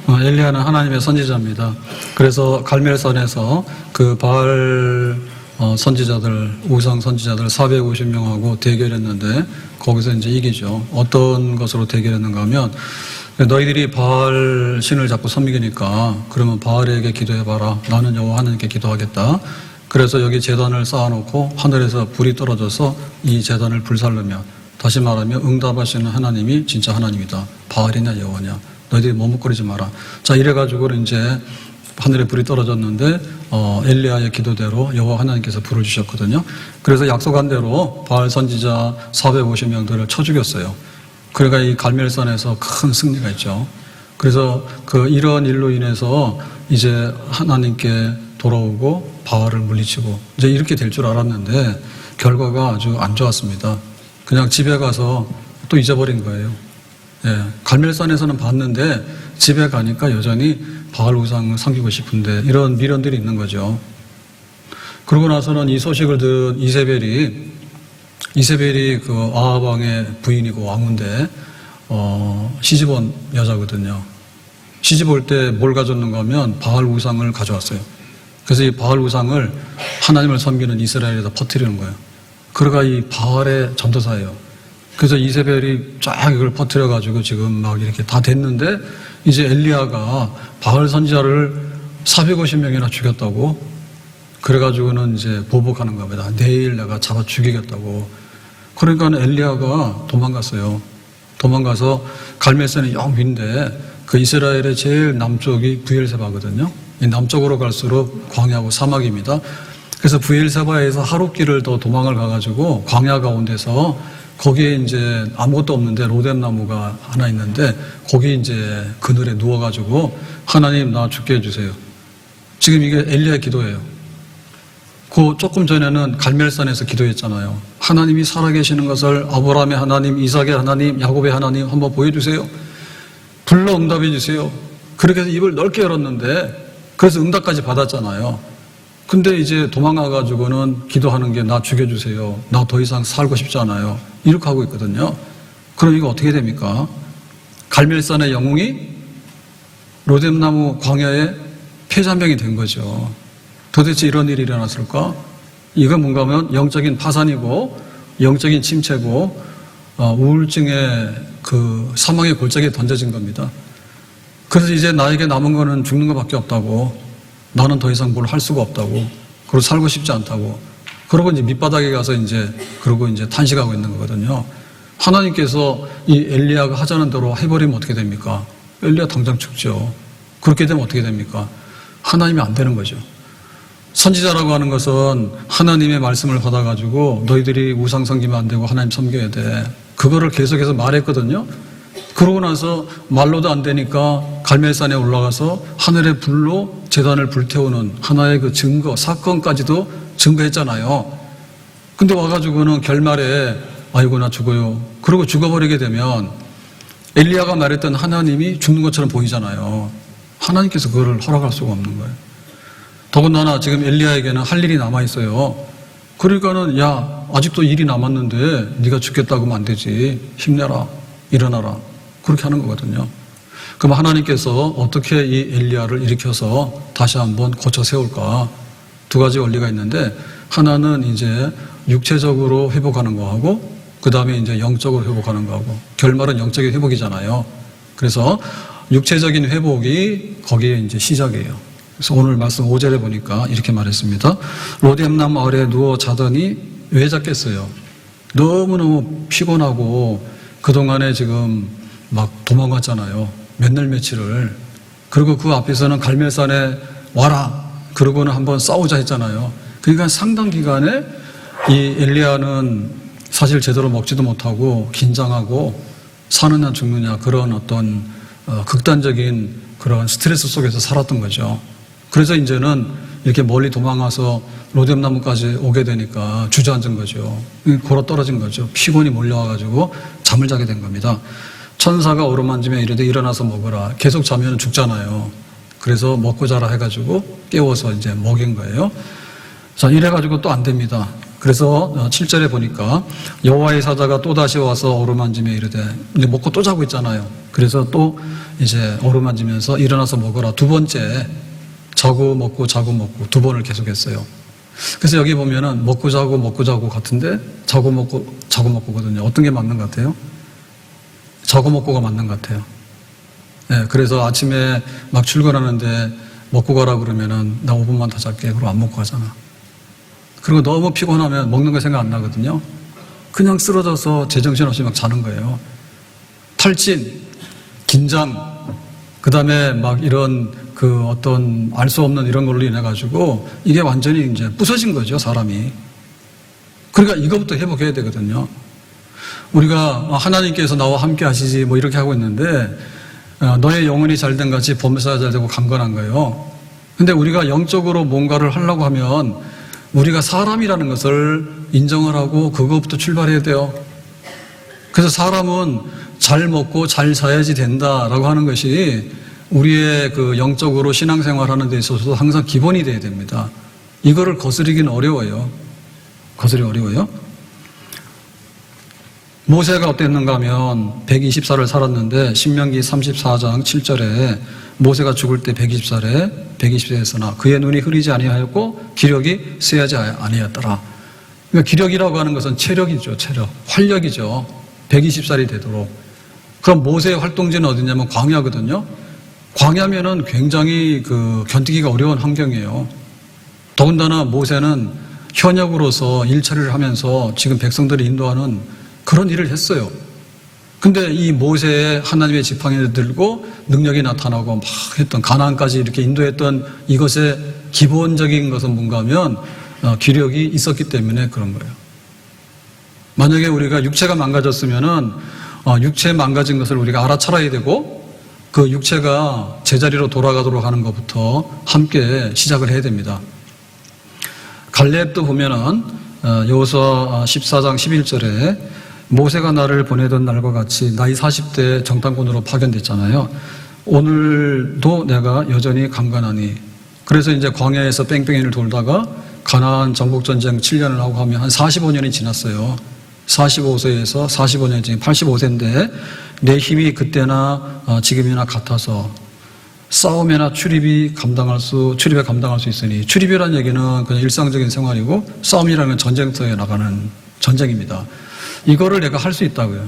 엘리야는 하나님의 선지자입니다. 그래서 갈멜산에서 그 바알 선지자들, 우상 선지자들 450명하고 대결했는데 거기서 이제 이기죠. 어떤 것으로 대결했는가 하면 너희들이 바알 신을 자꾸 섬기니까 그러면 바알에게 기도해봐라. 나는 여호와 하나님께 기도하겠다. 그래서 여기 제단을 쌓아놓고 하늘에서 불이 떨어져서 이 제단을 불살르면, 다시 말하면 응답하시는 하나님이 진짜 하나님이다. 바알이냐 여호와냐. 너희들이 머뭇거리지 마라. 자, 이래가지고 이제 하늘에 불이 떨어졌는데 엘리야의 기도대로 여호와 하나님께서 불을 주셨거든요. 그래서 약속한 대로 바알 선지자 450명들을 쳐 죽였어요. 그러니까 이 갈멜산에서 큰 승리가 있죠. 그래서 이런 일로 인해서 이제 하나님께 돌아오고 바알을 물리치고 이제 이렇게 될 줄 알았는데 결과가 아주 안 좋았습니다. 그냥 집에 가서 또 잊어버린 거예요. 예, 갈멜산에서는 봤는데 집에 가니까 여전히 바알 우상을 섬기고 싶은데 이런 미련들이 있는 거죠. 그러고 나서는 이 소식을 들은 이세벨이 그 아합 왕의 부인이고 왕후인데 시집 온 여자거든요. 시집 올 때 뭘 가져왔는가 하면 바알 우상을 가져왔어요. 그래서 이 바알 우상을 하나님을 섬기는 이스라엘에다 퍼뜨리는 거예요. 그러가 이 바알의 전도사예요. 그래서 이세벨이 쫙 이걸 퍼뜨려가지고 지금 막 이렇게 다 됐는데 이제 엘리야가 바알 선지자를 450명이나 죽였다고 그래가지고는 이제 보복하는 겁니다. 내일 내가 잡아 죽이겠다고. 그러니까 엘리야가 도망갔어요. 도망가서 갈멜산이 영 위인데 그 이스라엘의 제일 남쪽이 브엘세바거든요. 이 남쪽으로 갈수록 광야하고 사막입니다. 그래서 브엘세바에서 하룻길을 더 도망을 가가지고 광야 가운데서 거기에 이제 아무것도 없는데 로뎀 나무가 하나 있는데 거기 이제 그늘에 누워가지고 하나님 나 죽게 해주세요. 지금 이게 엘리야의 기도예요. 그 조금 전에는 갈멜산에서 기도했잖아요. 하나님이 살아계시는 것을 아브라함의 하나님, 이삭의 하나님, 야곱의 하나님 한번 보여주세요. 불러 응답해 주세요. 그렇게 해서 입을 넓게 열었는데 그래서 응답까지 받았잖아요. 근데 이제 도망가가지고는 기도하는 게 나 죽여주세요. 나 더 이상 살고 싶지 않아요. 이렇게 하고 있거든요. 그럼 이거 어떻게 됩니까? 갈멜산의 영웅이 로뎀나무 광야의 폐잔병이 된 거죠. 도대체 이런 일이 일어났을까? 이건 뭔가 하면 영적인 파산이고 영적인 침체고 우울증의 그 사망의 골짜기에 던져진 겁니다. 그래서 이제 나에게 남은 거는 죽는 것밖에 없다고, 나는 더 이상 뭘 할 수가 없다고, 그리고 살고 싶지 않다고, 그러고 이제 밑바닥에 가서 그러고 이제 탄식하고 있는 거거든요. 하나님께서 이 엘리야가 하자는 대로 해버리면 어떻게 됩니까? 엘리야 당장 죽죠. 그렇게 되면 어떻게 됩니까? 하나님이 안 되는 거죠. 선지자라고 하는 것은 하나님의 말씀을 받아가지고 너희들이 우상 섬기면 안 되고 하나님 섬겨야 돼. 그거를 계속해서 말했거든요. 그러고 나서 말로도 안 되니까 갈멜산에 올라가서 하늘의 불로 제단을 불태우는 하나의 그 증거, 사건까지도 증거했잖아요. 근데 와가지고는 결말에 아이고 나 죽어요. 그러고 죽어버리게 되면 엘리야가 말했던 하나님이 죽는 것처럼 보이잖아요. 하나님께서 그거를 허락할 수가 없는 거예요. 더군다나 지금 엘리야에게는 할 일이 남아있어요. 그러니까는 야 아직도 일이 남았는데 네가 죽겠다고 하면 안 되지. 힘내라. 일어나라. 그렇게 하는 거거든요. 그럼 하나님께서 어떻게 이 엘리야를 일으켜서 다시 한번 고쳐 세울까? 두 가지 원리가 있는데 하나는 이제 육체적으로 회복하는 거하고 그 다음에 이제 영적으로 회복하는 거하고 결말은 영적인 회복이잖아요. 그래서 육체적인 회복이 거기에 이제 시작이에요. 그래서 오늘 말씀 5절에 보니까 이렇게 말했습니다. 로뎀나무 아래에 누워 자더니 왜 잤겠어요? 너무너무 피곤하고 그동안에 지금 막 도망갔잖아요. 몇 날 며칠을. 그리고 그 앞에서는 갈멜산에 와라. 그러고는 한번 싸우자 했잖아요. 그러니까 상당 기간에 이 엘리야는 사실 제대로 먹지도 못하고 긴장하고 사느냐 죽느냐 그런 어떤 극단적인 그런 스트레스 속에서 살았던 거죠. 그래서 이제는 이렇게 멀리 도망가서 로뎀나무까지 오게 되니까 주저앉은 거죠. 골아 떨어진 거죠. 피곤이 몰려와가지고 잠을 자게 된 겁니다. 천사가 오르만지며 이르되 일어나서 먹으라. 계속 자면 죽잖아요. 그래서 먹고 자라 해가지고 깨워서 이제 먹인 거예요. 자, 이래가지고 또 안 됩니다. 그래서 7절에 보니까 여호와의 사자가 또다시 와서 어루만지며 이르되, 이제 먹고 또 자고 있잖아요. 그래서 또 이제 어루만지면서 일어나서 먹어라. 두 번째 자고 먹고 두 번을 계속했어요. 그래서 여기 보면은 먹고 자고 같은데 자고 먹고거든요. 어떤 게 맞는 것 같아요? 자고 먹고가 맞는 것 같아요. 네, 그래서 아침에 막 출근하는데 먹고 가라 그러면은 나 5분만 더 잘게. 그럼 안 먹고 가잖아. 그리고 너무 피곤하면 먹는 거 생각 안 나거든요. 그냥 쓰러져서 제정신없이 막 자는 거예요. 탈진, 긴장, 그 다음에 막 이런 그 어떤 알 수 없는 이런 걸로 인해가지고 이게 완전히 이제 부서진 거죠, 사람이. 그러니까 이거부터 회복해야 되거든요. 우리가 하나님께서 나와 함께 하시지 뭐 이렇게 하고 있는데, 너의 영혼이 잘된 같이 범사가 잘되고 강건한 거예요. 근데 우리가 영적으로 뭔가를 하려고 하면 우리가 사람이라는 것을 인정을 하고 그것부터 출발해야 돼요. 그래서 사람은 잘 먹고 잘 자야지 된다라고 하는 것이 우리의 그 영적으로 신앙생활 하는 데 있어서 항상 기본이 돼야 됩니다. 이거를 거스르기는 어려워요. 모세가 어땠는가 하면 120살을 살았는데 신명기 34장 7절에 모세가 죽을 때 120세였으나 그의 눈이 흐리지 아니하였고 기력이 쇠하지 아니하였더라. 그러니까 기력이라고 하는 것은 체력이죠. 활력이죠. 120살이 되도록. 그럼 모세의 활동지는 어디냐면 광야거든요. 광야면은 굉장히 그 견디기가 어려운 환경이에요. 더군다나 모세는 현역으로서 일처리를 하면서 지금 백성들을 인도하는 그런 일을 했어요. 근데 이 모세의 하나님의 지팡이를 들고 능력이 나타나고 막 했던 가나안까지 이렇게 인도했던 이것의 기본적인 것은 뭔가 하면 기력이 있었기 때문에 그런 거예요. 만약에 우리가 육체가 망가졌으면은 육체 망가진 것을 우리가 알아차려야 되고 그 육체가 제자리로 돌아가도록 하는 것부터 함께 시작을 해야 됩니다. 갈렙도 보면은 여호수아 14장 11절에 모세가 나를 보내던 날과 같이 나이 40대 정탐꾼으로 파견됐잖아요. 오늘도 내가 여전히 강건하니. 그래서 이제 광야에서 뺑뺑이를 돌다가 가나안 정복전쟁 7년을 하고 하면 한 45년이 지났어요. 45세에서 45년 지금 85세인데 내 힘이 그때나 지금이나 같아서 싸움이나 출입에 감당할 수 있으니, 출입이라는 얘기는 그냥 일상적인 생활이고 싸움이라는 전쟁터에 나가는 전쟁입니다. 이거를 내가 할 수 있다고요.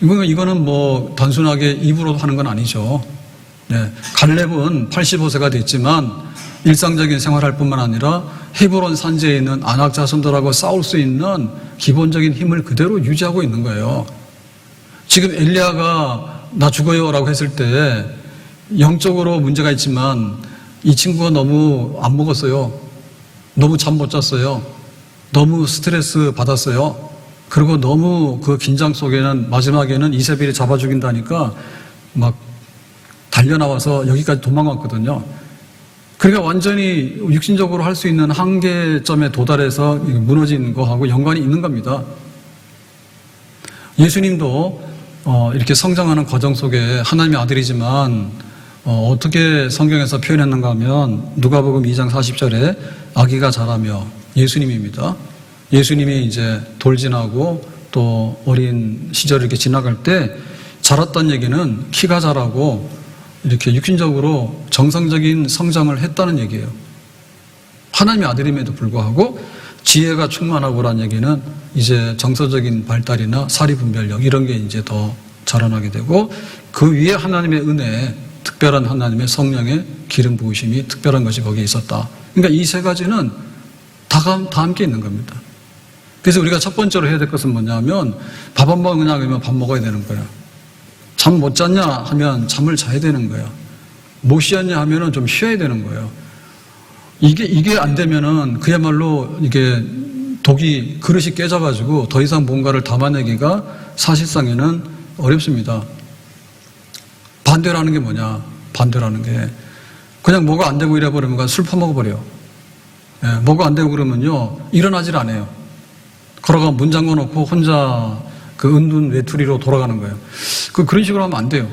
이거는 뭐 단순하게 입으로 하는 건 아니죠. 네. 갈렙은 85세가 됐지만 일상적인 생활할 뿐만 아니라 헤브론 산지에 있는 아낙 자손들하고 싸울 수 있는 기본적인 힘을 그대로 유지하고 있는 거예요. 지금 엘리야가 나 죽어요 라고 했을 때 영적으로 문제가 있지만 이 친구가 너무 안 먹었어요. 너무 잠 못 잤어요. 너무 스트레스 받았어요. 그리고 너무 그 긴장 속에는 마지막에는 이세벨이 잡아 죽인다니까 막 달려나와서 여기까지 도망갔거든요. 그러니까 완전히 육신적으로 할 수 있는 한계점에 도달해서 무너진 거하고 연관이 있는 겁니다. 예수님도 이렇게 성장하는 과정 속에 하나님의 아들이지만 어떻게 성경에서 표현했는가 하면 누가복음 2장 40절에 아기가 자라며, 예수님입니다. 예수님이 이제 돌진하고 또 어린 시절을 이렇게 지나갈 때 자랐다는 얘기는 키가 자라고 이렇게 육신적으로 정상적인 성장을 했다는 얘기예요. 하나님의 아들임에도 불구하고 지혜가 충만하고라는 얘기는 이제 정서적인 발달이나 사리분별력 이런 게 이제 더 자라나게 되고 그 위에 하나님의 은혜, 특별한 하나님의 성령의 기름 부으심이 특별한 것이 거기에 있었다. 그러니까 이 세 가지는 다 함께 있는 겁니다. 그래서 우리가 첫 번째로 해야 될 것은 뭐냐면 밥 한 번 그냥 하면 밥 먹어야 되는 거야. 잠 못 잤냐 하면 잠을 자야 되는 거야. 못 쉬었냐 하면은 좀 쉬어야 되는 거예요. 이게 안 되면은 그야말로 이게 독이 그릇이 깨져가지고 더 이상 뭔가를 담아내기가 사실상에는 어렵습니다. 반대라는 게 뭐냐? 반대라는 게 그냥 뭐가 안 되고 이래버리면 술 퍼먹어버려. 예, 뭐가 안 되고 그러면요 일어나질 않아요. 걸어가 문 잠궈놓고 혼자 그 은둔 외투리로 돌아가는 거예요. 그런 식으로 하면 안 돼요.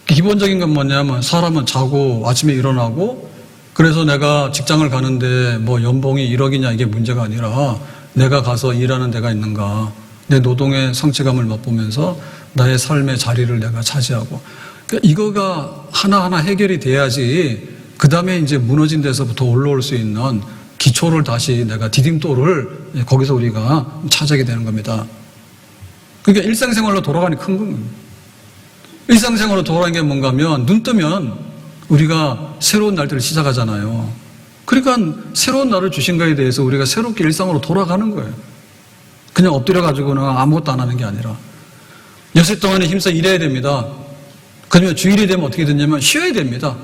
기본적인 건 뭐냐면 사람은 자고 아침에 일어나고 그래서 내가 직장을 가는데 뭐 연봉이 1억이냐 이게 문제가 아니라 내가 가서 일하는 데가 있는가, 내 노동의 성취감을 맛보면서 나의 삶의 자리를 내가 차지하고, 그러니까 이거가 하나하나 해결이 돼야지 그 다음에 이제 무너진 데서부터 올라올 수 있는 기초를 다시 내가 디딤돌을 거기서 우리가 찾아게 되는 겁니다. 그러니까 일상생활로 돌아가니 큰 겁니다. 일상생활로 돌아가는 게 뭔가 하면 눈 뜨면 우리가 새로운 날들을 시작하잖아요. 그러니까 새로운 날을 주신 거에 대해서 우리가 새롭게 일상으로 돌아가는 거예요. 그냥 엎드려가지고는 아무것도 안 하는 게 아니라 여섯 동안에 힘써 일해야 됩니다. 그러면 주일이 되면 어떻게 되냐면 쉬어야 됩니다.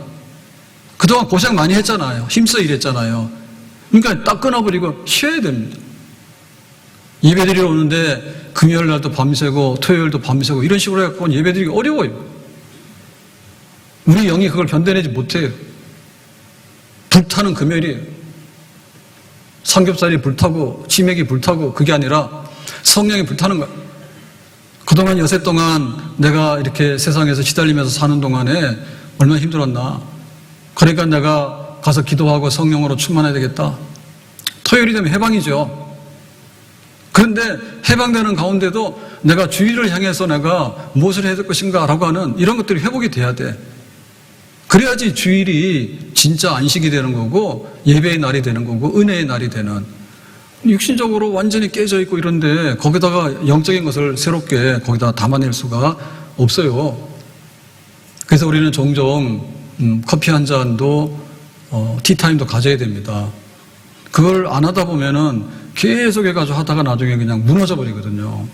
그동안 고생 많이 했잖아요. 힘써 일했잖아요. 그러니까 딱 끊어버리고 쉬어야 됩니다. 예배드리러 오는데 금요일 날도 밤새고 토요일도 밤새고 이런 식으로 해갖고 예배드리기 어려워요. 우리 영이 그걸 견뎌내지 못해요. 불타는 금요일이에요. 삼겹살이 불타고 치맥이 불타고 그게 아니라 성령이 불타는 거야. 그동안 여세 동안 내가 이렇게 세상에서 시달리면서 사는 동안에 얼마나 힘들었나. 그러니까 내가 가서 기도하고 성령으로 충만해야 되겠다. 토요일이 되면 해방이죠. 그런데 해방되는 가운데도 내가 주일을 향해서 내가 무엇을 해야 될 것인가 라고 하는 이런 것들이 회복이 돼야 돼. 그래야지 주일이 진짜 안식이 되는 거고 예배의 날이 되는 거고 은혜의 날이 되는, 육신적으로 완전히 깨져 있고 이런데 거기다가 영적인 것을 새롭게 거기다 담아낼 수가 없어요. 그래서 우리는 종종 커피 한 잔도 티타임도 가져야 됩니다. 그걸 안 하다 보면은 계속 해가지고 하다가 나중에 그냥 무너져 버리거든요.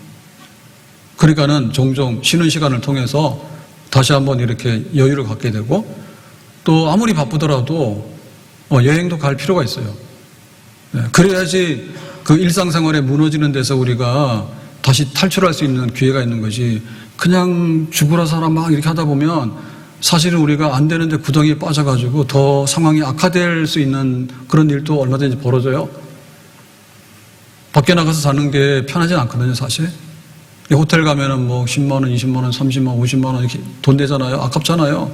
그러니까는 종종 쉬는 시간을 통해서 다시 한번 이렇게 여유를 갖게 되고, 또 아무리 바쁘더라도 여행도 갈 필요가 있어요. 그래야지 그 일상생활에 무너지는 데서 우리가 다시 탈출할 수 있는 기회가 있는 거지, 그냥 죽으라 살아 막 이렇게 하다 보면 사실은 우리가 안 되는데 구덩이에 빠져가지고 더 상황이 악화될 수 있는 그런 일도 얼마든지 벌어져요. 밖에 나가서 사는 게 편하진 않거든요, 사실. 호텔 가면은 뭐 10만 원, 20만 원, 30만 원, 50만 원 이렇게 돈 내잖아요. 아깝잖아요.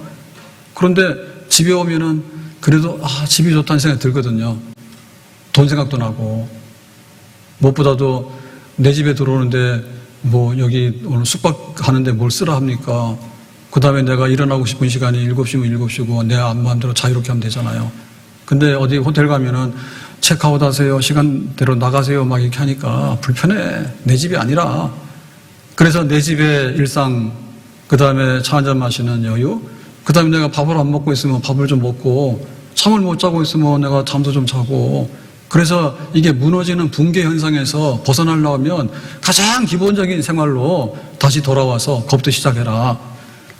그런데 집에 오면은 그래도 집이 좋다는 생각이 들거든요. 돈 생각도 나고, 무엇보다도 내 집에 들어오는데 뭐 여기 오늘 숙박하는데 뭘 쓰라 합니까? 그 다음에 내가 일어나고 싶은 시간이 7시면 7시고 내 마음대로 자유롭게 하면 되잖아요. 근데 어디 호텔 가면은 체크아웃 하세요, 시간대로 나가세요 막 이렇게 하니까 불편해. 내 집이 아니라. 그래서 내 집의 일상, 그 다음에 차 한잔 마시는 여유, 그 다음에 내가 밥을 안 먹고 있으면 밥을 좀 먹고, 잠을 못 자고 있으면 내가 잠도 좀 자고. 그래서 이게 무너지는 붕괴 현상에서 벗어나려면 가장 기본적인 생활로 다시 돌아와서 겁도 시작해라.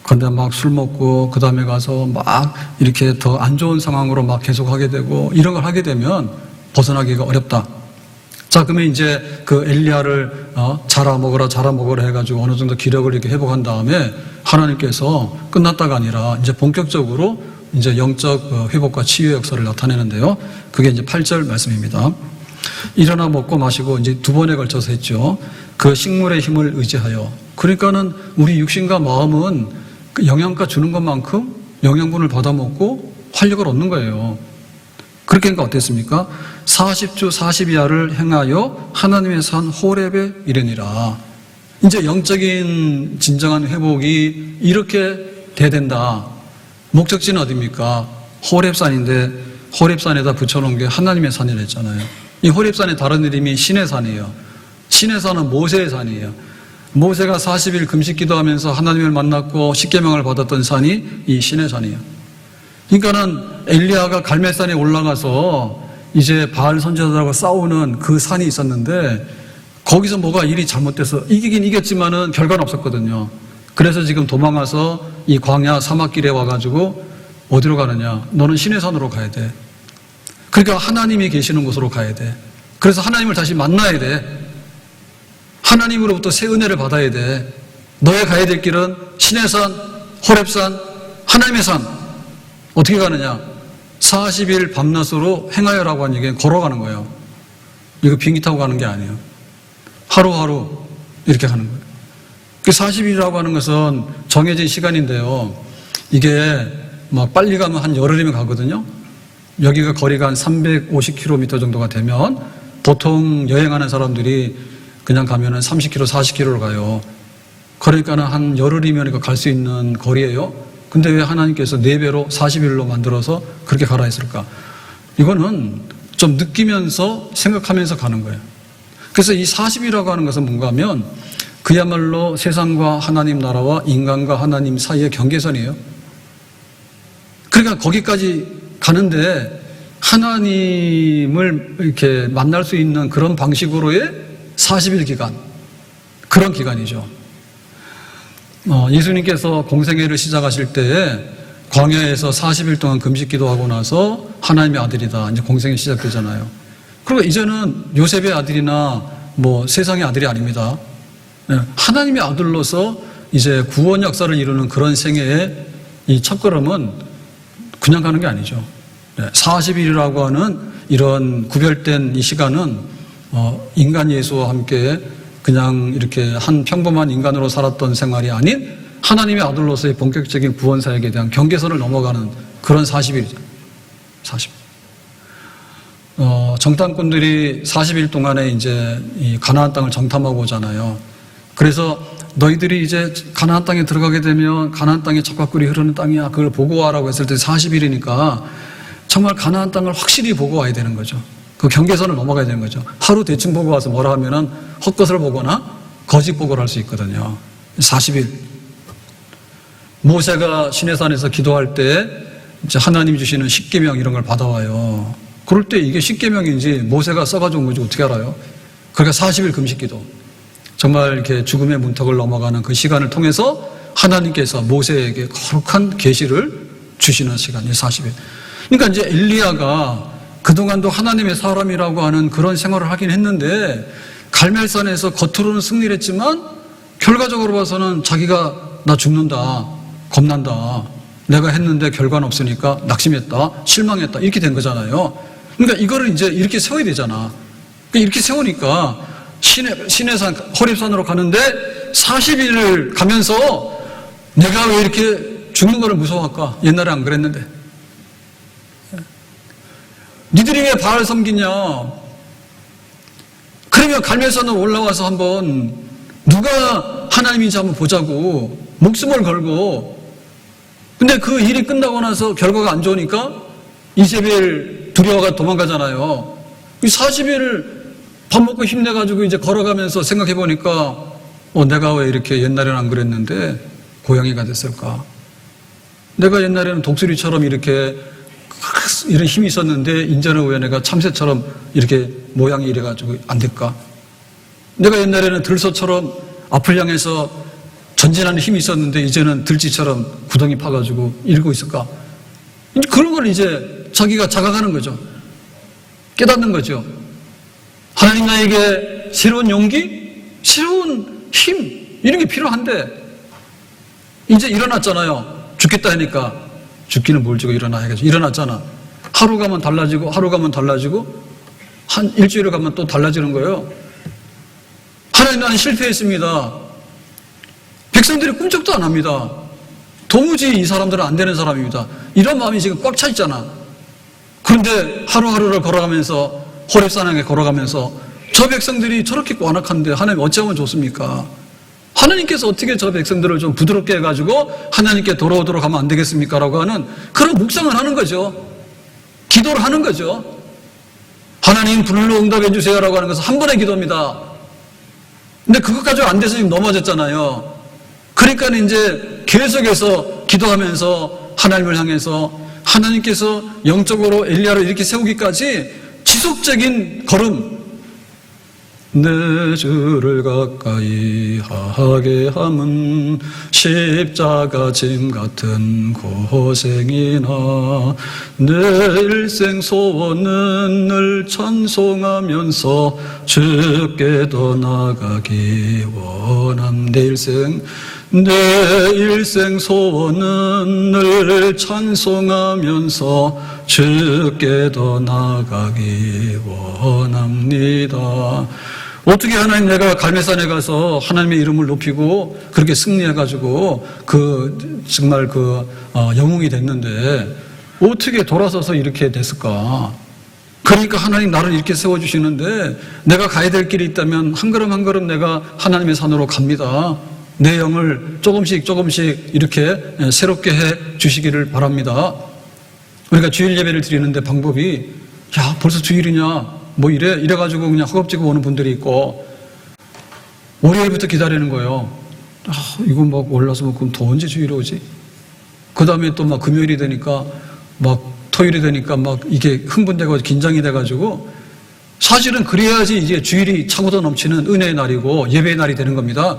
근데 막 술 먹고 그 다음에 가서 막 이렇게 더 안 좋은 상황으로 막 계속 하게 되고 이런 걸 하게 되면 벗어나기가 어렵다. 자, 그러면 이제 그 엘리야를 자라 먹으라 해가지고 어느 정도 기력을 이렇게 회복한 다음에 하나님께서 끝났다가 아니라 이제 본격적으로 이제 영적 회복과 치유의 역사를 나타내는데요. 그게 이제 8절 말씀입니다. 일어나 먹고 마시고 이제 두 번에 걸쳐서 했죠. 그 식물의 힘을 의지하여. 그러니까는 우리 육신과 마음은 그 영양가 주는 것만큼 영양분을 받아먹고 활력을 얻는 거예요. 그렇게 하니까 어땠습니까? 40주 40야를 행하여 하나님의 산 호렙에 이르니라. 이제 영적인 진정한 회복이 이렇게 돼야 된다. 목적지는 어디입니까? 호렙산인데 호렙산에다 붙여놓은 게 하나님의 산이라 했잖아요. 이 호렙산의 다른 이름이 신의 산이에요. 신의 산은 모세의 산이에요. 모세가 40일 금식 기도하면서 하나님을 만났고 십계명을 받았던 산이 이 신의 산이에요. 그러니까는 엘리야가 갈멜산에 올라가서 이제 바알 선지자들하고 싸우는 그 산이 있었는데 거기서 뭐가 일이 잘못돼서 이기긴 이겼지만은 결과는 없었거든요. 그래서 지금 도망와서 이 광야 사막길에 와가지고 어디로 가느냐? 너는 신의 산으로 가야 돼. 그러니까 하나님이 계시는 곳으로 가야 돼. 그래서 하나님을 다시 만나야 돼. 하나님으로부터 새 은혜를 받아야 돼. 너의 가야 될 길은 신의 산, 호렙산, 하나님의 산. 어떻게 가느냐? 40일 밤낮으로 행하여라고 한 얘기는 걸어가는 거예요. 이거 비행기 타고 가는 게 아니에요. 하루하루 이렇게 가는 거예요. 40일이라고 하는 것은 정해진 시간인데요. 이게 막 빨리 가면 한 열흘이면 가거든요. 여기가 거리가 한 350km 정도가 되면 보통 여행하는 사람들이 그냥 가면은 30km, 40km를 가요. 그러니까는 한 열흘이면 갈 수 있는 거리예요. 근데 왜 하나님께서 4배로 40일로 만들어서 그렇게 가라 했을까? 이거는 좀 느끼면서 생각하면서 가는 거예요. 그래서 이 40이라고 하는 것은 뭔가 하면 그야말로 세상과 하나님 나라와 인간과 하나님 사이의 경계선이에요. 그러니까 거기까지 가는데 하나님을 이렇게 만날 수 있는 그런 방식으로의 40일 기간, 그런 기간이죠. 예수님께서 공생애를 시작하실 때에 광야에서 40일 동안 금식 기도하고 나서 하나님의 아들이다, 이제 공생애 시작되잖아요. 그리고 이제는 요셉의 아들이나 뭐 세상의 아들이 아닙니다. 하나님의 아들로서 이제 구원 역사를 이루는 그런 생애의 이 첫걸음은 그냥 가는 게 아니죠. 40일이라고 하는 이런 구별된 이 시간은 인간 예수와 함께 그냥 이렇게 한 평범한 인간으로 살았던 생활이 아닌 하나님의 아들로서의 본격적인 구원 사역에 대한 경계선을 넘어가는 그런 40일이죠. 40일. 정탐꾼들이 40일 동안에 이제 이 가나안 땅을 정탐하고 오잖아요. 그래서 너희들이 이제 가나안 땅에 들어가게 되면 가나안 땅에 젖과 꿀이 흐르는 땅이야, 그걸 보고 와라고 했을 때 40일이니까 정말 가나안 땅을 확실히 보고 와야 되는 거죠. 그 경계선을 넘어가야 되는 거죠. 하루 대충 보고 와서 뭐라 하면은 헛것을 보거나 거짓 보고를 할 수 있거든요. 40일. 모세가 시내산에서 기도할 때 이제 하나님 주시는 십계명 이런 걸 받아와요. 그럴 때 이게 십계명인지 모세가 써가지고 건지 어떻게 알아요? 그러니까 40일 금식기도. 정말 이렇게 죽음의 문턱을 넘어가는 그 시간을 통해서 하나님께서 모세에게 거룩한 계시를 주시는 시간이 40일. 그러니까 이제 엘리야가 그동안도 하나님의 사람이라고 하는 그런 생활을 하긴 했는데 갈멜산에서 겉으로는 승리를 했지만 결과적으로 봐서는 자기가 나 죽는다, 겁난다, 내가 했는데 결과는 없으니까 낙심했다, 실망했다, 이렇게 된 거잖아요. 그러니까 이거를 이제 이렇게 세워야 되잖아. 이렇게 세우니까 시내산, 호렙산으로 가는데 40일을 가면서 내가 왜 이렇게 죽는 거를 무서워할까? 옛날에 안 그랬는데. 니들이 왜 바알 섬기냐? 그러면 갈멜산으로 올라와서 한번 누가 하나님인지 한번 보자고 목숨을 걸고, 근데 그 일이 끝나고 나서 결과가 안 좋으니까 이세벨 두려워가 도망가잖아요. 이 40일 밥 먹고 힘내가지고 이제 걸어가면서 생각해보니까 내가 왜 이렇게 옛날에는 안 그랬는데 고양이가 됐을까? 내가 옛날에는 독수리처럼 이렇게 이런 힘이 있었는데 이제는 왜 내가 참새처럼 이렇게 모양이 이래가지고 안 될까? 내가 옛날에는 들소처럼 앞을 향해서 전진하는 힘이 있었는데 이제는 들쥐처럼 구덩이 파가지고 이러고 있을까? 그런 걸 이제 자기가 자각하는 거죠. 깨닫는 거죠. 하나님 나에게 새로운 용기, 새로운 힘, 이런 게 필요한데 이제 일어났잖아요. 죽겠다 하니까 죽기는 뭘 주고 일어나야겠죠. 일어났잖아. 하루 가면 달라지고 하루 가면 달라지고 한 일주일 가면 또 달라지는 거예요. 하나님, 나는 실패했습니다. 백성들이 꿈쩍도 안 합니다. 도무지 이 사람들은 안 되는 사람입니다. 이런 마음이 지금 꽉 차 있잖아. 그런데 하루하루를 걸어가면서 호렙산에 걸어가면서 저 백성들이 저렇게 완악한데 하나님 어찌하면 좋습니까? 하나님께서 어떻게 저 백성들을 좀 부드럽게 해가지고 하나님께 돌아오도록 하면 안 되겠습니까? 라고 하는 그런 묵상을 하는 거죠. 기도를 하는 거죠. 하나님 불로 응답해 주세요 라고 하는 것은 한 번의 기도입니다. 근데 그것 가지고 안 돼서 지금 넘어졌잖아요. 그러니까 이제 계속해서 기도하면서 하나님을 향해서 하나님께서 영적으로 엘리야를 이렇게 세우기까지 지속적인 걸음, 내 주를 가까이 하게 함은 십자가 짐 같은 고생이나 내 일생 소원은 늘 찬송하면서 주께 더 나가기 원함. 내 일생 소원은 늘 찬송하면서 주께 더 나가기 원합니다. 어떻게 하나님, 내가 갈멜산에 가서 하나님의 이름을 높이고 그렇게 승리해가지고 정말 영웅이 됐는데 어떻게 돌아서서 이렇게 됐을까? 그러니까 하나님 나를 이렇게 세워주시는데 내가 가야 될 길이 있다면 한 걸음 한 걸음 내가 하나님의 산으로 갑니다. 내 영을 조금씩 이렇게 새롭게 해 주시기를 바랍니다. 우리가 주일 예배를 드리는데 방법이 야 벌써 주일이냐 뭐 이래가지고 그냥 허겁지겁 오는 분들이 있고 월요일부터 기다리는 거예요. 이거 막 올라서 그럼 더 언제 주일이 오지? 그 다음에 또 막 금요일이 되니까 막 토요일이 되니까 막 이게 흥분되고 긴장이 돼가지고 사실은 그래야지 이제 주일이 차고도 넘치는 은혜의 날이고 예배의 날이 되는 겁니다.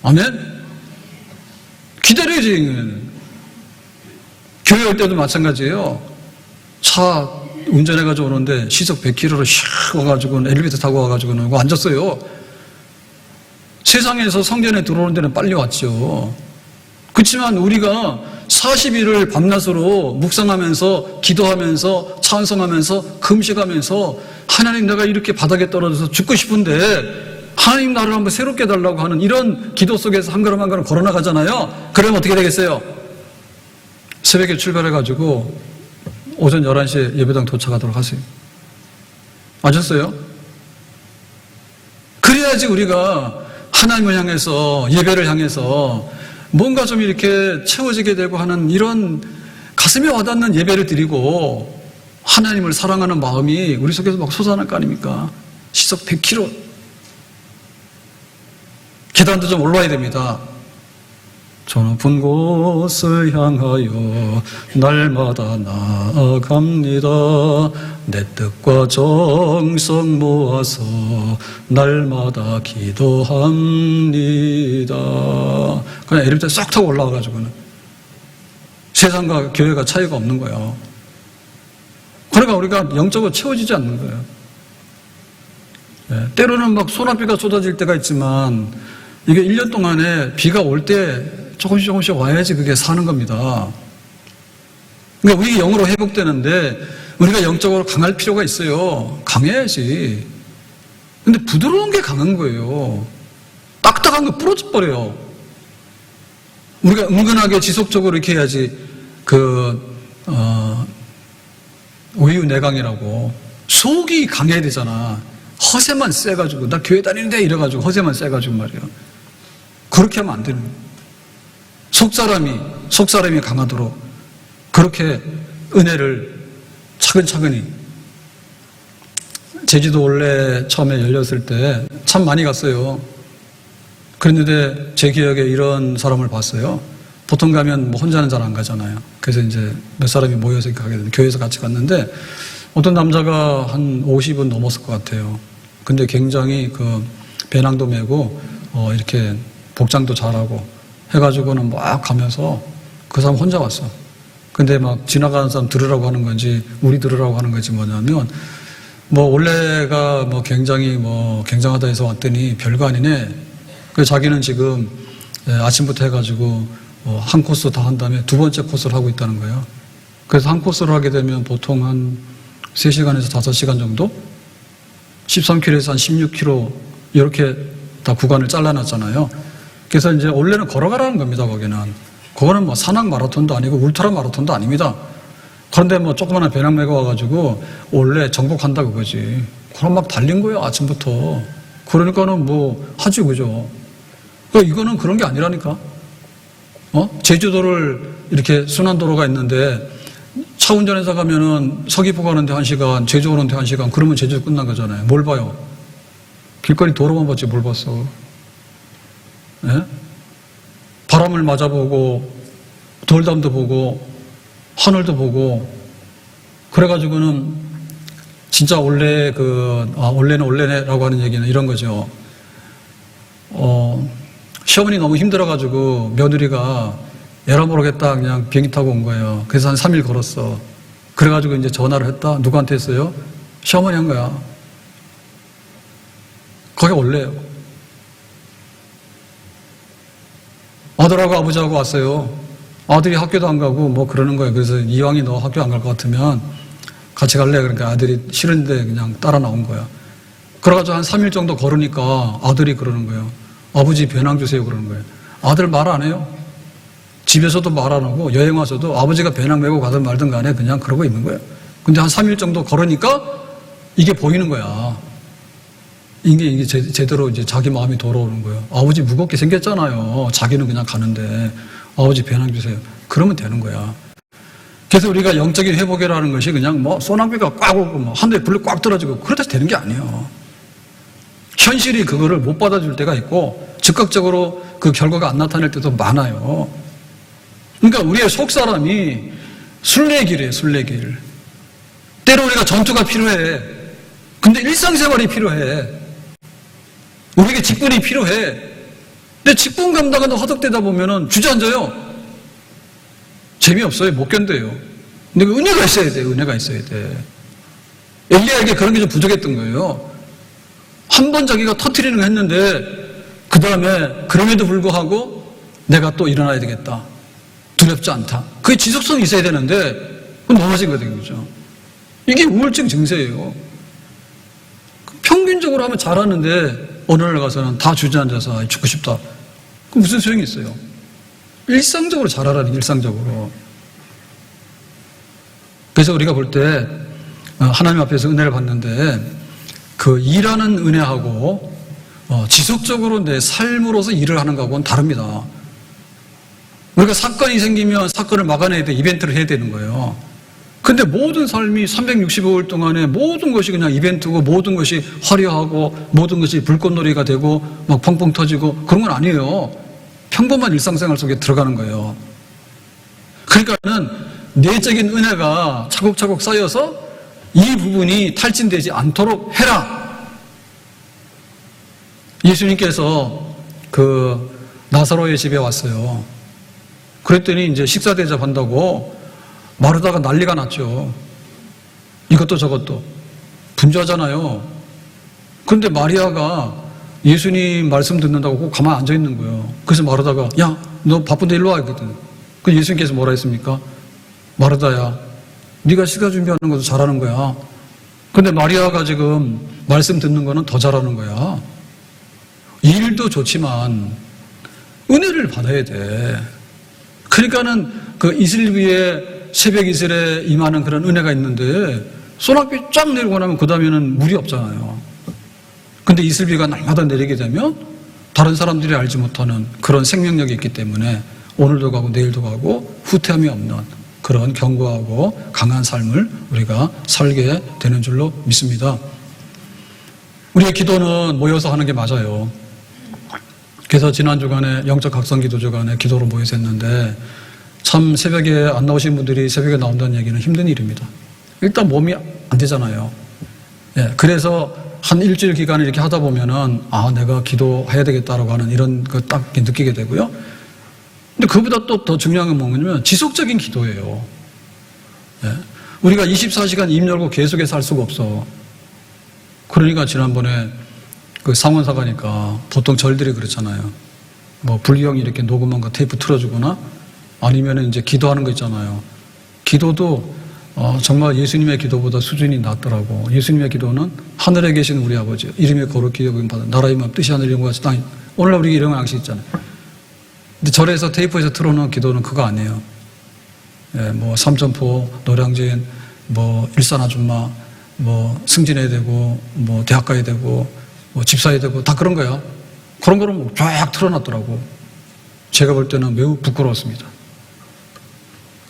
아멘? 기다려야지. 교회 올 때도 마찬가지예요. 차 운전해가지고 오는데 시속 100km로 샥 와가지고 엘리베이터 타고 와가지고는 앉았어요. 세상에서 성전에 들어오는 데는 빨리 왔죠. 그렇지만 우리가 40일을 밤낮으로 묵상하면서 기도하면서 찬송하면서 금식하면서 하나님 내가 이렇게 바닥에 떨어져서 죽고 싶은데 하나님 나를 한번 새롭게 해달라고 하는 이런 기도 속에서 한 걸음 한 걸음 걸어나가잖아요. 그러면 어떻게 되겠어요? 새벽에 출발해가지고 오전 11시에 예배당 도착하도록 하세요. 아셨어요? 그래야지 우리가 하나님을 향해서 예배를 향해서 뭔가 좀 이렇게 채워지게 되고 하는 이런 가슴에 와닿는 예배를 드리고 하나님을 사랑하는 마음이 우리 속에서 막 솟아날 거 아닙니까? 시속 100km. 계단도 좀 올라와야 됩니다. 저 높은 곳을 향하여 날마다 나아갑니다. 내 뜻과 정성 모아서 날마다 기도합니다. 그냥 엘리베이터 쏙 타고 올라와가지고는 세상과 교회가 차이가 없는 거예요. 그러니까 우리가 영적으로 채워지지 않는 거예요. 네, 때로는 막 소나비가 쏟아질 때가 있지만 이게 1년 동안에 비가 올 때 조금씩 와야지 그게 사는 겁니다. 그러니까 우리 영으로 회복되는데 우리가 영적으로 강할 필요가 있어요. 강해야지. 근데 부드러운 게 강한 거예요. 딱딱한 거 부러져 버려요. 우리가 은근하게 지속적으로 이렇게 해야지 오유내강이라고 속이 강해야 되잖아. 허세만 세가지고 나 교회 다니는데 이래가지고 허세만 세가지고 말이에요. 그렇게 하면 안 되는 거예요. 속사람이 강하도록 그렇게 은혜를 차근차근히. 제주도 원래 처음에 열렸을 때 참 많이 갔어요. 그랬는데 제 기억에 이런 사람을 봤어요. 보통 가면 뭐 혼자는 잘 안 가잖아요. 그래서 이제 몇 사람이 모여서 가게 되는데 교회에서 같이 갔는데 어떤 남자가 한 50은 넘었을 것 같아요. 근데 굉장히 배낭도 메고 이렇게 복장도 잘하고 해가지고는 막 가면서 그 사람 혼자 왔어. 근데 막 지나가는 사람 들으라고 하는 건지 우리 들으라고 하는 건지 뭐냐면 원래가 굉장히 굉장하다 해서 왔더니 별거 아니네. 그래서 자기는 지금 아침부터 해가지고 한 코스 다 한 다음에 두 번째 코스를 하고 있다는 거예요. 그래서 한 코스를 하게 되면 보통 한 3시간에서 5시간 정도? 13km에서 한 16km 이렇게 다 구간을 잘라놨잖아요. 그래서 이제 원래는 걸어가라는 겁니다. 거기는 산악 마라톤도 아니고 울트라 마라톤도 아닙니다. 그런데 조그마한 배낭 메고 와가지고 원래 정복한다 그거지. 그럼 막 달린 거예요. 아침부터. 그러니까는 하지 그죠. 이거는 그런 게 아니라니까. 제주도를 이렇게 순환도로가 있는데 차 운전해서 가면은 서귀포 가는데 1시간, 제주 오는데 1시간, 그러면 제주 끝난 거잖아요. 뭘 봐요? 길거리 도로만 봤지 뭘 봤어. 네? 바람을 맞아보고 돌담도 보고 하늘도 보고 그래가지고는 진짜 원래는 원래네라고 하는 얘기는 이런 거죠. 시어머니 너무 힘들어가지고 며느리가 에라 모르겠다 그냥 비행기 타고 온 거예요. 그래서 한 3일 걸었어. 그래가지고 이제 전화를 했다. 누구한테 했어요? 시어머니 한 거야. 그게 원래예요. 아들하고 아버지하고 왔어요. 아들이 학교도 안 가고 그러는 거예요. 그래서 이왕이 너 학교 안 갈 것 같으면 같이 갈래? 그러니까 아들이 싫은데 그냥 따라 나온 거야. 그래가지고 한 3일 정도 걸으니까 아들이 그러는 거예요. 아버지 배낭 주세요 그러는 거예요. 아들 말 안 해요. 집에서도 말 안 하고 여행 와서도 아버지가 배낭 메고 가든 말든 간에 그냥 그러고 있는 거예요. 근데 한 3일 정도 걸으니까 이게 보이는 거야. 이게 제대로 이제 자기 마음이 돌아오는 거예요. 아버지 무겁게 생겼잖아요. 자기는 그냥 가는데 아버지 배낭 주세요. 그러면 되는 거야. 그래서 우리가 영적인 회복이라는 것이 그냥 뭐 소나기가 꽉 오고 뭐 하늘에 불이 꽉 떨어지고 그렇다 되는 게 아니에요. 현실이 그거를 못 받아줄 때가 있고 즉각적으로 그 결과가 안 나타날 때도 많아요. 그러니까 우리의 속사람이 순례길이에요. 순례길. 때로 우리가 전투가 필요해. 근데 일상생활이 필요해. 우리에게 직분이 필요해. 근데 직분 감당하다 허덕대다 보면은 주저앉아요. 재미없어요. 못 견뎌요. 근데 그 은혜가 있어야 돼. 은혜가 있어야 돼. 엘리야에게 그런 게 좀 부족했던 거예요. 한 번 자기가 터트리는 거 했는데 그 다음에 그럼에도 불구하고 내가 또 일어나야 되겠다. 두렵지 않다. 그게 지속성이 있어야 되는데 그건 넘어진 거거든요. 그죠? 이게 우울증 증세예요. 평균적으로 하면 잘하는데 어느 날 가서는 다 주저앉아서 죽고 싶다. 그럼 무슨 소용이 있어요? 일상적으로 잘하라는 일상적으로. 그래서 우리가 볼 때 하나님 앞에서 은혜를 받는데 그 일하는 은혜하고 지속적으로 내 삶으로서 일을 하는 거하고는 다릅니다. 우리가 사건이 생기면 사건을 막아내야 돼. 이벤트를 해야 되는 거예요. 근데 모든 삶이 365일 동안에 모든 것이 그냥 이벤트고 모든 것이 화려하고 모든 것이 불꽃놀이가 되고 막 펑펑 터지고 그런 건 아니에요. 평범한 일상생활 속에 들어가는 거예요. 그러니까는 내적인 은혜가 차곡차곡 쌓여서 이 부분이 탈진되지 않도록 해라. 예수님께서 그 나사로의 집에 왔어요. 그랬더니 이제 식사 대접한다고 마르다가 난리가 났죠. 이것도 저것도 분주하잖아요. 그런데 마리아가 예수님 말씀 듣는다고 꼭 가만히 앉아 있는 거예요. 그래서 마르다가 야, 너 바쁜데 일로 와 이거든. 그 예수님께서 뭐라 했습니까? 마르다야, 네가 식사 준비하는 것도 잘하는 거야. 근데 마리아가 지금 말씀 듣는 거는 더 잘하는 거야. 일도 좋지만 은혜를 받아야 돼. 그러니까는 그 이슬비의 새벽 이슬에 임하는 그런 은혜가 있는데 소낙비 쫙 내리고 나면 그 다음에는 물이 없잖아요. 근데 이슬비가 날마다 내리게 되면 다른 사람들이 알지 못하는 그런 생명력이 있기 때문에 오늘도 가고 내일도 가고 후퇴함이 없는 그런 견고하고 강한 삶을 우리가 살게 되는 줄로 믿습니다. 우리의 기도는 모여서 하는 게 맞아요. 그래서 지난 주간에 영적 각성 기도 주간에 기도로 모여서 했는데 참 새벽에 안 나오신 분들이 새벽에 나온다는 얘기는 힘든 일입니다. 일단 몸이 안 되잖아요. 예, 그래서 한 일주일 기간을 이렇게 하다 보면은 아, 내가 기도해야 되겠다라고 하는 이런 거 딱 느끼게 되고요. 근데 그보다 또 더 중요한 건 뭐냐면 지속적인 기도예요. 예, 우리가 24시간 입 열고 계속해서 할 수가 없어. 그러니까 지난번에 그 상원사 가니까 보통 절들이 그렇잖아요. 뭐 불경이 이렇게 녹음한 거 테이프 틀어주거나 아니면 이제 기도하는 거 있잖아요. 기도도 정말 예수님의 기도보다 수준이 낮더라고. 예수님의 기도는 하늘에 계신 우리 아버지 이름이 거룩히 여김 받아 나라의 마음 뜻이 하늘 이름과 같이 땅. 오늘날 우리 이런 양식 있잖아요. 근데 절에서 테이프에서 틀어놓은 기도는 그거 아니에요. 예, 뭐 삼천포, 노량진, 뭐 일산 아줌마, 뭐 승진해야 되고, 뭐 대학 가야 되고, 뭐 집사해야 되고 다 그런 거야. 그런 거를 뭐 쫙 틀어놨더라고. 제가 볼 때는 매우 부끄러웠습니다.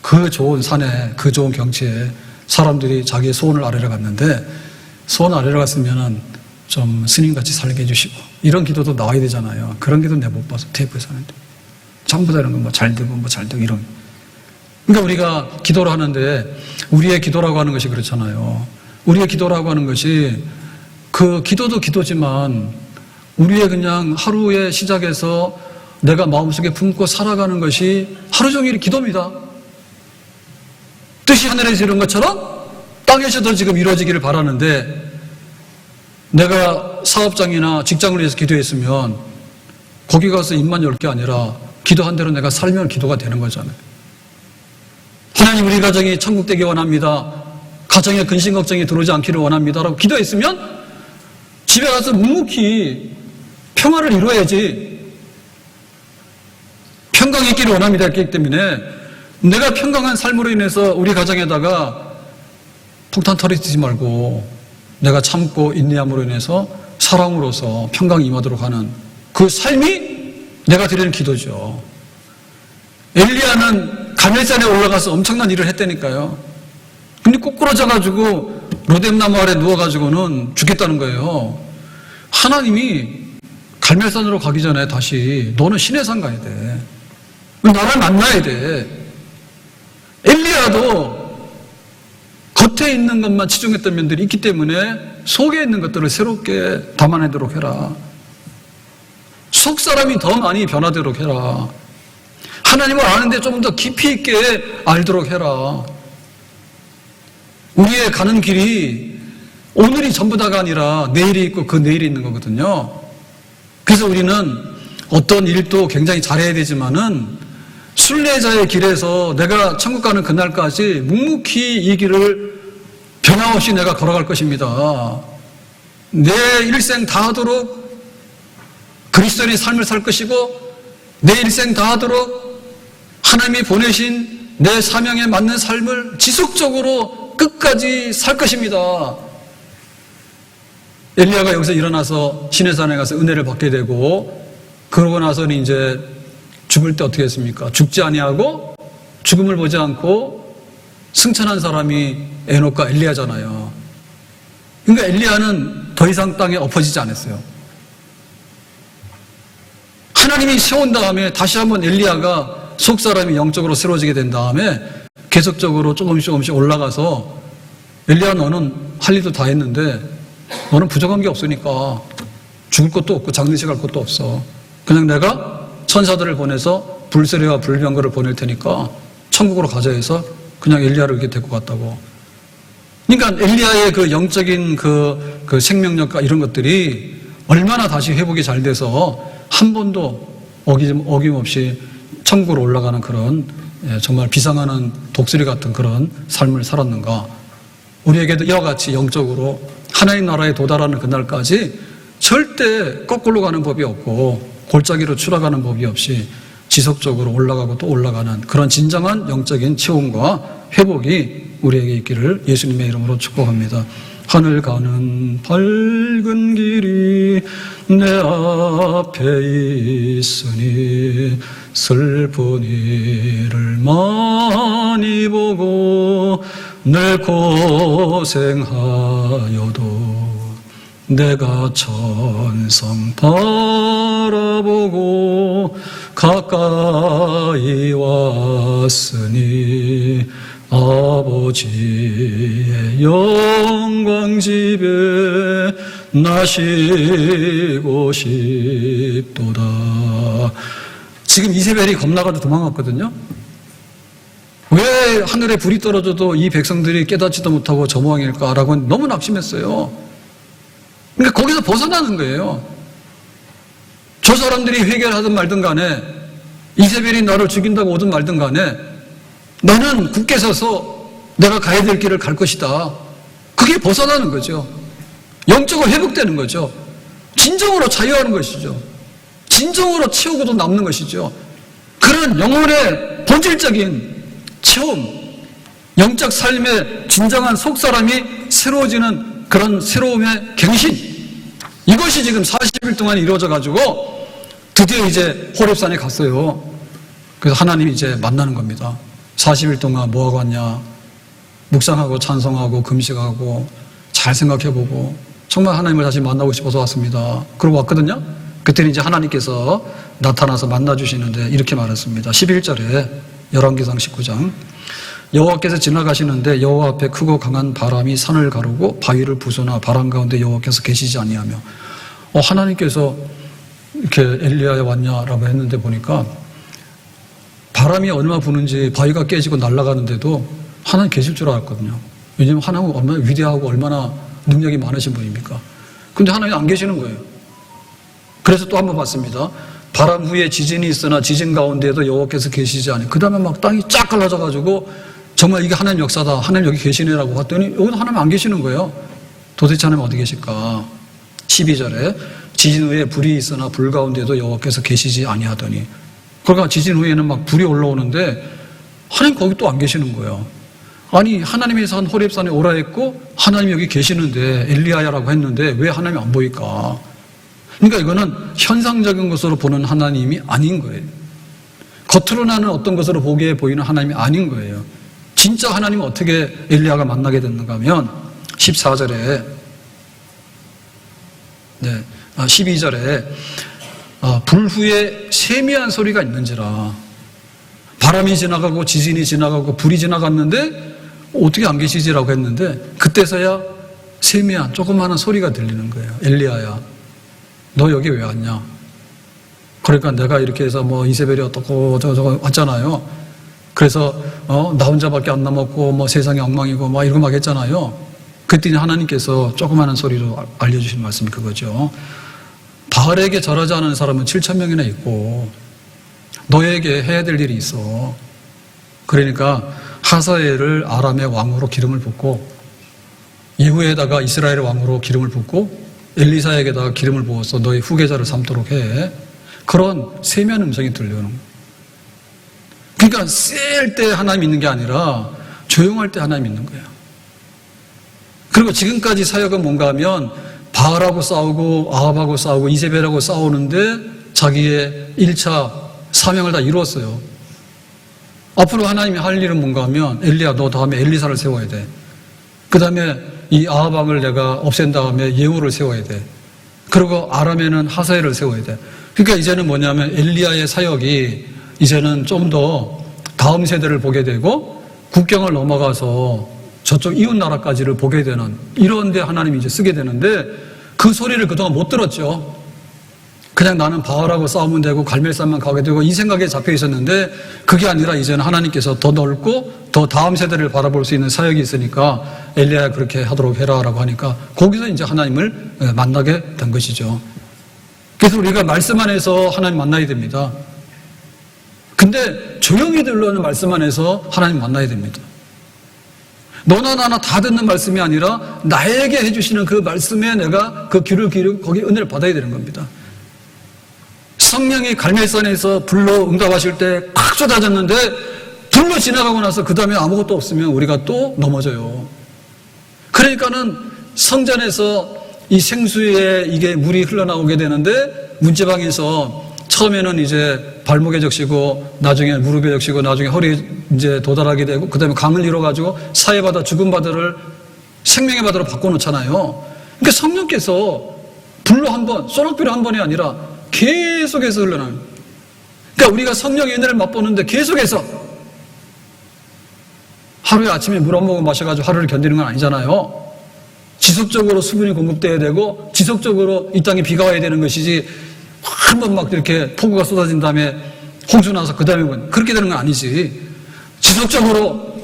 그 좋은 산에, 그 좋은 경치에 사람들이 자기의 소원을 아뢰러 갔는데 소원 아뢰러 갔으면은 좀 스님같이 살게 해주시고 이런 기도도 나와야 되잖아요. 그런 기도 내가 못 봐서 테이프에서 하는데 전부 다 이런 거 뭐 잘 되고 뭐 잘 되고 이런. 그러니까 우리가 기도를 하는데 우리의 기도라고 하는 것이 그렇잖아요. 우리의 기도라고 하는 것이 그 기도도 기도지만 우리의 그냥 하루의 시작에서 내가 마음속에 품고 살아가는 것이 하루 종일 기도입니다. 뜻이 하늘에서 이룬 것처럼 땅에서도 지금 이루어지기를 바라는데 내가 사업장이나 직장을 위해서 기도했으면 거기 가서 입만 열 게 아니라 기도한 대로 내가 살면 기도가 되는 거잖아요. 하나님 우리 가정이 천국 되기 원합니다. 가정에 근심 걱정이 들어오지 않기를 원합니다. 라고 기도했으면 집에 가서 묵묵히 평화를 이루어야지. 평강이 있기를 원합니다 했기 때문에 내가 평강한 삶으로 인해서 우리 가정에다가 폭탄 터뜨리지 말고 내가 참고 인내함으로 인해서 사랑으로서 평강이 임하도록 하는 그 삶이 내가 드리는 기도죠. 엘리야는 가멜산에 올라가서 엄청난 일을 했다니까요. 근데 꼬꾸라져가지고 로뎀나무 아래 누워가지고는 죽겠다는 거예요. 하나님이 갈멜산으로 가기 전에 다시 너는 시내산 가야 돼. 나를 만나야 돼. 엘리야도 겉에 있는 것만 치중했던 면들이 있기 때문에 속에 있는 것들을 새롭게 담아내도록 해라. 속 사람이 더 많이 변화되도록 해라. 하나님을 아는데 좀 더 깊이 있게 알도록 해라. 우리의 가는 길이 오늘이 전부 다가 아니라 내일이 있고 그 내일이 있는 거거든요. 그래서 우리는 어떤 일도 굉장히 잘해야 되지만은 순례자의 길에서 내가 천국 가는 그날까지 묵묵히 이 길을 변함없이 내가 걸어갈 것입니다. 내 일생 다하도록 그리스도인의 삶을 살 것이고 내 일생 다하도록 하나님이 보내신 내 사명에 맞는 삶을 지속적으로 끝까지 살 것입니다. 엘리야가 여기서 일어나서 시내산에 가서 은혜를 받게 되고 그러고 나서는 이제 죽을 때 어떻게 했습니까? 죽지 아니하고 죽음을 보지 않고 승천한 사람이 에녹과 엘리야잖아요. 그러니까 엘리야는 더 이상 땅에 엎어지지 않았어요. 하나님이 세운 다음에 다시 한번 엘리야가 속 사람이 영적으로 새로워지게 된 다음에 계속적으로 조금씩 올라가서 엘리야 너는 할 일도 다 했는데 너는 부족한 게 없으니까 죽을 것도 없고 장례식 할 것도 없어. 그냥 내가 천사들을 보내서 불세례와 불병거를 보낼 테니까 천국으로 가자 해서 그냥 엘리야를 이렇게 데리고 갔다고. 그러니까 엘리야의 그 영적인 그 생명력과 이런 것들이 얼마나 다시 회복이 잘 돼서 한 번도 어김없이 천국으로 올라가는 그런 정말 비상하는 독수리 같은 그런 삶을 살았는가. 우리에게도 이와 같이 영적으로 하나님 나라에 도달하는 그날까지 절대 거꾸로 가는 법이 없고 골짜기로 추락하는 법이 없이 지속적으로 올라가고 또 올라가는 그런 진정한 영적인 체험과 회복이 우리에게 있기를 예수님의 이름으로 축복합니다. 하늘 가는 밝은 길이 내 앞에 있으니 슬픈 일을 많이 보고 늘 고생하여도 내가 천성 바라보고 가까이 왔으니 아버지의 영광 집에 나 쉬고 싶도다. 지금 이세벨이 겁나가지고 도망갔거든요. 왜 하늘에 불이 떨어져도 이 백성들이 깨닫지도 못하고 저 모양일까라고 너무 낙심했어요. 그러니까 거기서 벗어나는 거예요. 저 사람들이 회개하든 말든 간에 이세벨이 나를 죽인다고 오든 말든 간에 나는 굳게 서서 내가 가야 될 길을 갈 것이다. 그게 벗어나는 거죠. 영적으로 회복되는 거죠. 진정으로 자유하는 것이죠. 진정으로 채우고도 남는 것이죠. 그런 영혼의 본질적인 체험, 영적 삶의 진정한 속사람이 새로워지는 그런 새로움의 갱신, 이것이 지금 40일 동안 이루어져 가지고 드디어 이제 호렙산에 갔어요. 그래서 하나님이 이제 만나는 겁니다. 40일 동안 뭐하고 왔냐? 묵상하고 찬송하고 금식하고 잘 생각해보고 정말 하나님을 다시 만나고 싶어서 왔습니다. 그러고 왔거든요. 그때는 이제 하나님께서 나타나서 만나주시는데 이렇게 말했습니다. 11절에 열왕기상 19장 여호와께서 지나가시는데 여호와 앞에 크고 강한 바람이 산을 가르고 바위를 부수나 바람 가운데 여호와께서 계시지 아니하며 하나님께서 이렇게 엘리야에 왔냐라고 했는데 보니까 바람이 얼마나 부는지 바위가 깨지고 날아가는데도 하나님 계실 줄 알았거든요. 왜냐하면 하나님은 얼마나 위대하고 얼마나 능력이 많으신 분입니까? 근데 하나님이 안 계시는 거예요. 그래서 또 한 번 봤습니다. 바람 후에 지진이 있으나 지진 가운데에도 여호와께서 계시지 않아요. 그 다음에 막 땅이 쫙 갈라져가지고 정말 이게 하나님 역사다. 하나님 여기 계시네라고 봤더니 여기도 하나님 안 계시는 거예요. 도대체 하나님 어디 계실까? 12절에 지진 후에 불이 있으나 불 가운데도 여호와께서 계시지 아니하더니 그러니까 지진 후에는 막 불이 올라오는데 하나님 거기 또 안 계시는 거예요. 아니 하나님께서 한 호렙산에 오라 했고 하나님 여기 계시는데 엘리야라고 했는데 왜 하나님이 안 보일까? 그러니까 이거는 현상적인 것으로 보는 하나님이 아닌 거예요. 겉으로 나는 어떤 것으로 보기에 보이는 하나님이 아닌 거예요. 진짜 하나님은 어떻게 엘리야가 만나게 됐는가 하면 14절에 12절에 불 후에 세미한 소리가 있는지라. 바람이 지나가고 지진이 지나가고 불이 지나갔는데 어떻게 안 계시지라고 했는데 그때서야 세미한 조그마한 소리가 들리는 거예요. 엘리야야 너 여기 왜 왔냐? 그러니까 내가 이렇게 해서 뭐 이세벨이 어떻고 저거 왔잖아요. 그래서 나 혼자밖에 안 남았고 뭐 세상이 엉망이고 막 이런 거 막 했잖아요. 그랬더니 하나님께서 조그마한 소리로 알려주신 말씀이 그거죠. 바알에게 절하지 않은 사람은 7,000명이나 있고 너에게 해야 될 일이 있어. 그러니까 하사엘을 아람의 왕으로 기름을 붓고 예후에다가 이스라엘의 왕으로 기름을 붓고 엘리사에게다가 기름을 부어서 너의 후계자를 삼도록 해. 그런 세미한 음성이 들려오는 거예요. 그러니까 셀 때 하나님 있는 게 아니라 조용할 때 하나님 있는 거예요. 그리고 지금까지 사역은 뭔가 하면 바알하고 싸우고 아합하고 싸우고 이세벨하고 싸우는데 자기의 1차 사명을 다 이루었어요. 앞으로 하나님이 할 일은 뭔가 하면 엘리야 너 다음에 엘리사를 세워야 돼. 그 다음에 이 아합왕을 내가 없앤 다음에 예후를 세워야 돼. 그리고 아람에는 하사엘을 세워야 돼. 그러니까 이제는 뭐냐면 엘리야의 사역이 이제는 좀 더 다음 세대를 보게 되고 국경을 넘어가서 저쪽 이웃 나라까지를 보게 되는 이런 데 하나님이 이제 쓰게 되는데 그 소리를 그동안 못 들었죠. 그냥 나는 바알하고 싸우면 되고 갈멜산만 가게 되고 이 생각에 잡혀 있었는데 그게 아니라 이제는 하나님께서 더 넓고 더 다음 세대를 바라볼 수 있는 사역이 있으니까 엘리야 그렇게 하도록 해라라고 하니까 거기서 이제 하나님을 만나게 된 것이죠. 그래서 우리가 말씀 안에서 하나님 만나야 됩니다. 근데 조용히 들려오는 말씀 안에서 하나님 만나야 됩니다. 너나 나나 다 듣는 말씀이 아니라 나에게 해주시는 그 말씀에 내가 그 귀를 기울이고 거기 은혜를 받아야 되는 겁니다. 성령이 갈멜산에서 불로 응답하실 때 팍 쏟아졌는데 불로 지나가고 나서 그 다음에 아무것도 없으면 우리가 또 넘어져요. 그러니까는 성전에서 이 생수에 이게 물이 흘러나오게 되는데 문제방에서 처음에는 이제 발목에 적시고 나중에 무릎에 적시고 나중에 허리에 이제 도달하게 되고 그 다음에 강을 이뤄가지고 사해바다 죽은 바다를 생명의 바다로 바꿔놓잖아요. 그러니까 성령께서 불로 한 번, 소낙비로 한 번이 아니라 계속해서 흘러나요. 그러니까 우리가 성령의 은혜를 맛보는데 계속해서 하루에 아침에 물 한 모금 마셔가지고 하루를 견디는 건 아니잖아요. 지속적으로 수분이 공급돼야 되고 지속적으로 이 땅에 비가 와야 되는 것이지 한 번 막 이렇게 폭우가 쏟아진 다음에 홍수 나서 그 다음에 그렇게 되는 건 아니지. 지속적으로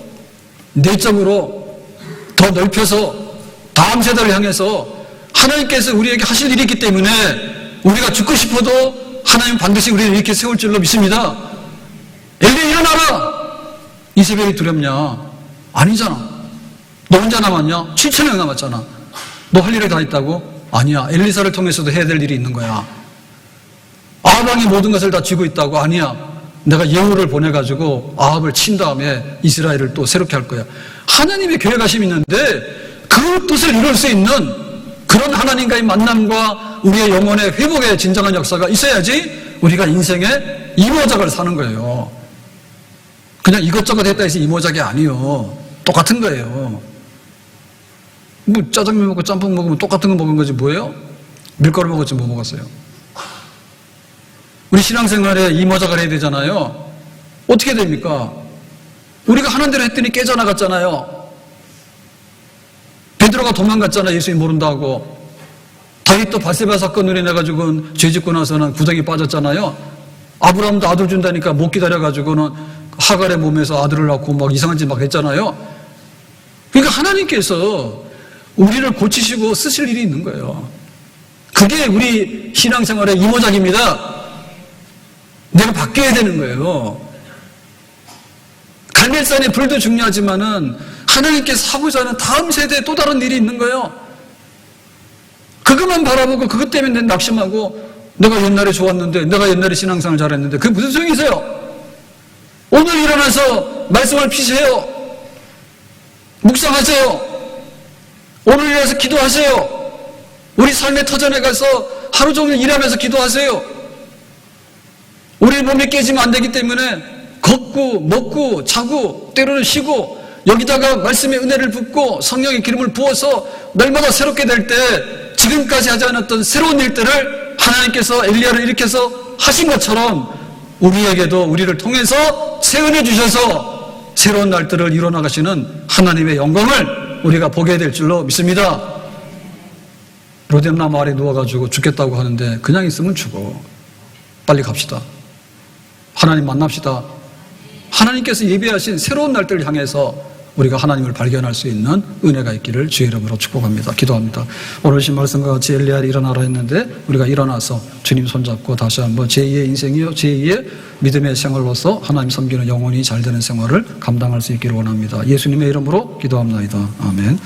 내적으로 더 넓혀서 다음 세대를 향해서 하나님께서 우리에게 하실 일이 있기 때문에 우리가 죽고 싶어도 하나님 반드시 우리를 이렇게 세울 줄로 믿습니다. 엘리야 일어나라. 이세벨이 두렵냐? 아니잖아. 너 혼자 남았냐? 7,000명 남았잖아. 너 할 일을 다 했다고? 아니야. 엘리사를 통해서도 해야 될 일이 있는 거야. 아합왕이 모든 것을 다 쥐고 있다고? 아니야. 내가 예후를 보내가지고 아합을 친 다음에 이스라엘을 또 새롭게 할 거야. 하나님의 계획하심이 있는데 그 뜻을 이룰 수 있는 그런 하나님과의 만남과 우리의 영혼의 회복의 진정한 역사가 있어야지 우리가 인생의 이모작을 사는 거예요. 그냥 이것저것 했다 해서 이모작이 아니요. 똑같은 거예요. 뭐 짜장면 먹고 짬뽕 먹으면 똑같은 거 먹은 거지 뭐예요? 밀가루 먹었지 뭐 먹었어요? 우리 신앙생활에 이모작을 해야 되잖아요. 어떻게 됩니까? 우리가 하는 대로 했더니 깨져나갔잖아요. 베드로가 도망갔잖아요. 예수님 모른다고. 다윗도 바세바 사건으로 인해가지고는 죄 짓고 나서는 구덩이 빠졌잖아요. 아브라함도 아들 준다니까 못 기다려가지고는 하갈의 몸에서 아들을 낳고 막 이상한 짓 막 했잖아요. 그러니까 하나님께서 우리를 고치시고 쓰실 일이 있는 거예요. 그게 우리 신앙생활의 이모작입니다. 내가 바뀌어야 되는 거예요. 갈멜산의 불도 중요하지만은 하나님께서 하고자 하는 다음 세대에 또 다른 일이 있는 거예요. 그것만 바라보고 그것 때문에 낙심하고 내가 옛날에 좋았는데, 내가 옛날에 신앙생활 잘했는데 그게 무슨 소용이 있어요? 오늘 일어나서 말씀을 피세요. 묵상하세요. 오늘 일어나서 기도하세요. 우리 삶의 터전에 가서 하루 종일 일하면서 기도하세요. 우리 몸이 깨지면 안 되기 때문에 걷고 먹고 자고 때로는 쉬고 여기다가 말씀의 은혜를 붓고 성령의 기름을 부어서 날마다 새롭게 될 때 지금까지 하지 않았던 새로운 일들을 하나님께서 엘리야를 일으켜서 하신 것처럼 우리에게도 우리를 통해서 새 은혜 주셔서 새로운 날들을 이뤄나가시는 하나님의 영광을 우리가 보게 될 줄로 믿습니다. 로뎀나무 아래 누워가지고 죽겠다고 하는데 그냥 있으면 죽어. 빨리 갑시다. 하나님 만납시다. 하나님께서 예비하신 새로운 날들을 향해서 우리가 하나님을 발견할 수 있는 은혜가 있기를 주의 이름으로 축복합니다. 기도합니다. 오늘 신 말씀과 같이 엘리야를 일어나라 했는데 우리가 일어나서 주님 손잡고 다시 한번 제2의 인생이요 제2의 믿음의 생활로서 하나님 섬기는 영혼이 잘 되는 생활을 감당할 수 있기를 원합니다. 예수님의 이름으로 기도합니다. 아멘.